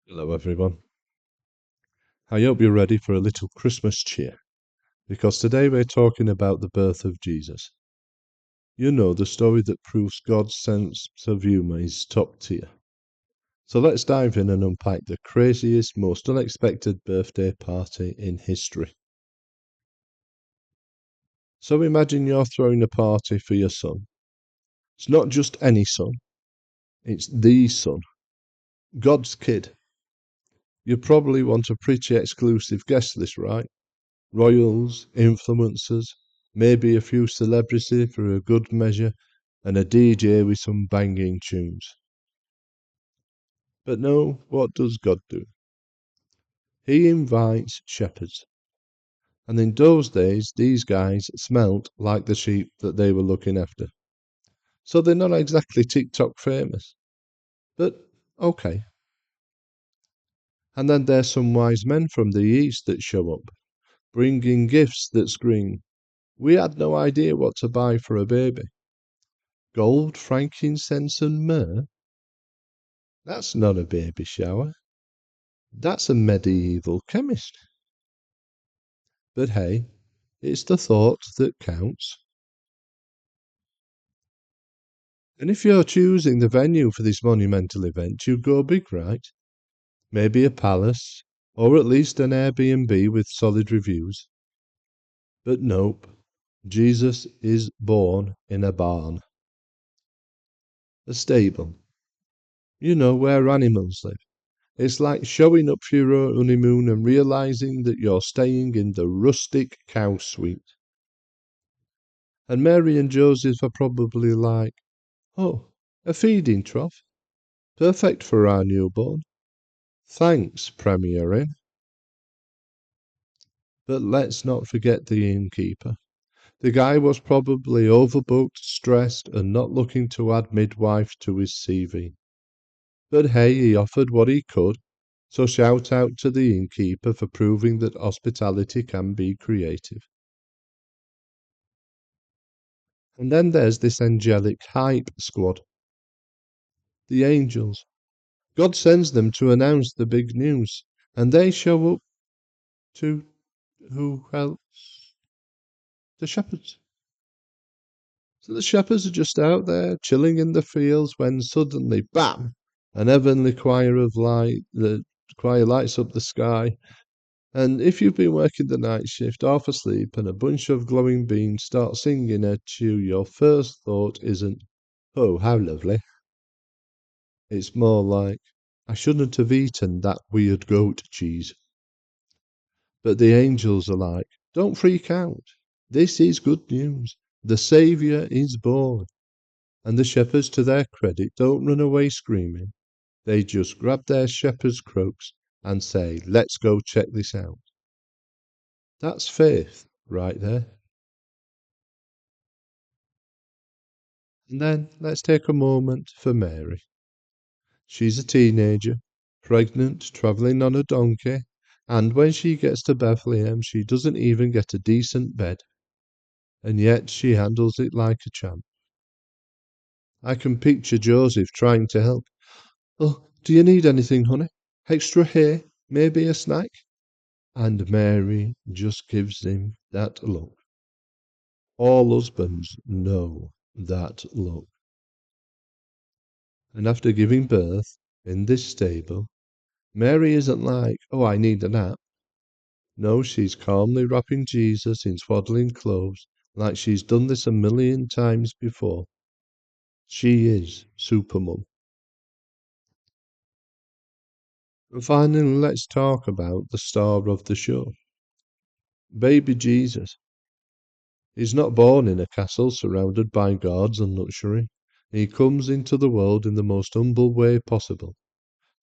Hello, everyone. I hope you're ready for a little Christmas cheer, because today we're talking about the birth of Jesus. You know, the story that proves God's sense of humour is top tier. So let's dive in and unpack the craziest, most unexpected birthday party in history. So imagine you're throwing a party for your son. It's not just any son, it's the son, God's kid. You probably want a pretty exclusive guest list, right? Royals, influencers, maybe a few celebrities for a good measure, and a DJ with some banging tunes. But no, what does God do? He invites shepherds. And in those days, these guys smelt like the sheep that they were looking after. So they're not exactly TikTok famous. But okay. And then there's some wise men from the east that show up, bringing gifts that scream, "We had no idea what to buy for a baby." Gold, frankincense, and myrrh? That's not a baby shower. That's a medieval chemist. But hey, it's the thought that counts. And if you're choosing the venue for this monumental event, you go big, right? Maybe a palace, or at least an Airbnb with solid reviews. But nope, Jesus is born in a barn. A stable. You know, where animals live. It's like showing up for your honeymoon and realizing that you're staying in the rustic cow suite. And Mary and Joseph are probably like, "Oh, a feeding trough? Perfect for our newborn. Thanks, Premier Inn." But let's not forget the innkeeper. The guy was probably overbooked, stressed, and not looking to add midwife to his CV. But hey, he offered what he could, so shout out to the innkeeper for proving that hospitality can be creative. And then there's this angelic hype squad, the angels. God sends them to announce the big news, and they show up to who else? The shepherds. So the shepherds are just out there chilling in the fields when suddenly, bam! An heavenly choir of light, the choir lights up the sky. And if you've been working the night shift, half asleep, and a bunch of glowing beams start singing at you, your first thought isn't, "Oh, how lovely." It's more like, "I shouldn't have eaten that weird goat cheese." But the angels are like, "Don't freak out. This is good news. The Saviour is born." And the shepherds, to their credit, don't run away screaming. They just grab their shepherd's croaks and say, "Let's go check this out." That's faith right there. And then let's take a moment for Mary. She's a teenager, pregnant, travelling on a donkey, and when she gets to Bethlehem, she doesn't even get a decent bed. And yet she handles it like a champ. I can picture Joseph trying to help. "Oh, do you need anything, honey? Extra hair? Maybe a snack?" And Mary just gives him that look. All husbands know that look. And after giving birth in this stable, Mary isn't like, "Oh, I need a nap." No, she's calmly wrapping Jesus in swaddling clothes like she's done this a million times before. She is Supermum. And finally, let's talk about the star of the show, baby Jesus. He's not born in a castle surrounded by guards and luxury. He comes into the world in the most humble way possible,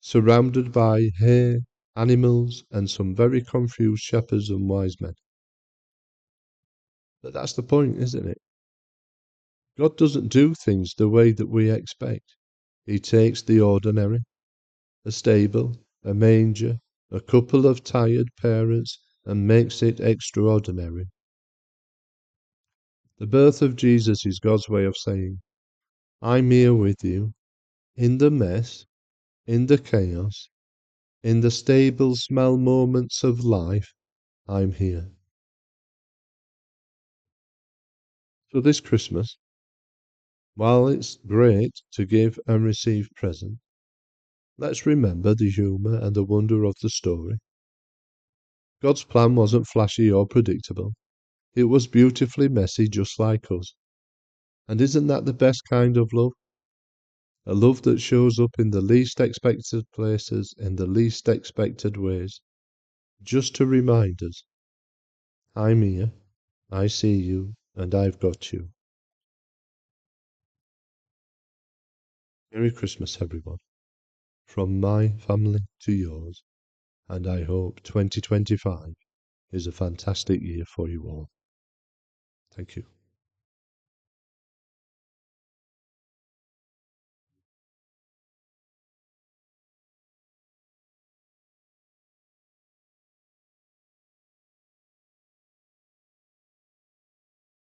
surrounded by hay, animals, and some very confused shepherds and wise men. But that's the point, isn't it? God doesn't do things the way that we expect. He takes the ordinary, a stable, a manger, a couple of tired parents, and makes it extraordinary. The birth of Jesus is God's way of saying, "I'm here with you, in the mess, in the chaos, In the stable smell moments of life, I'm here. So this Christmas, while it's great to give and receive presents, let's remember the humour and the wonder of the story. God's plan wasn't flashy or predictable. It was beautifully messy, just like us. And isn't that the best kind of love? A love that shows up in the least expected places, in the least expected ways, just to remind us, I'm here, I see you, and I've got you. Merry Christmas, everyone, from my family to yours, and I hope 2025 is a fantastic year for you all. Thank you.